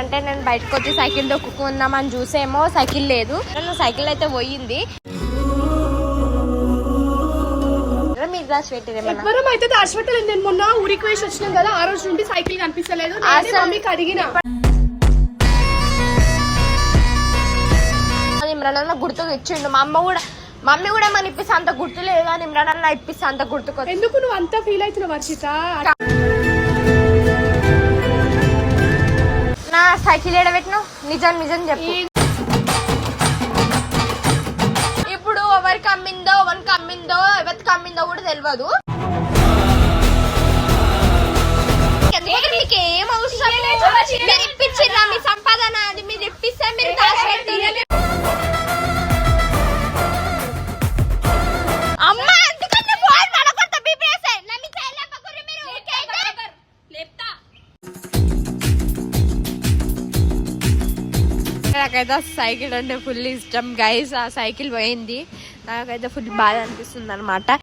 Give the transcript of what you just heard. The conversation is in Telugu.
అంటే నేను బయటకు వచ్చి సైకిల్ దొక్కుకుందామని చూసేమో సైకిల్ లేదు. సైకిల్ అయితే పోయింది. ఎవరం అయితే దాచిపెట్టలేదు. నేను మొన్న ఊరికి వేసి వచ్చినాం కదా, ఆ రోజు నుండి సైకిల్ కనిపిస్తలేదు. మమ్మీకి అడిగిన ఇమ్రాన్ గుర్తుకు ఇచ్చిండు. మమ్మీ కూడా మన ఇప్పిస్తే అంత గుర్తు లేదు కానీ ఇమ్రాన్ ఇప్పిస్తే అంత గుర్తుకు. ఎందుకు నువ్వు అంత ఫీల్ అవుతున్నావు వర్షిత? నా సైకిల్ ఎడబెట్టిన నిజం నిజం చెప్పు. ఇప్పుడు ఎవరికి అమ్మిందో ఎవరికి అమ్మిందో కూడా తెలియదు. మీకు ఏం అవసరం? మీరు ఇప్పించిర్రా? మీ సంపాదన అది మీరు ఇప్పిస్తే మీరు దాచిపెట్టి నాకైతే సైకిల్ అంటే ఫుల్ ఇష్టం గైస్. ఆ సైకిల్ పోయింది, నాకైతే ఫుల్ బాధ అనిపిస్తుంది అనమాట.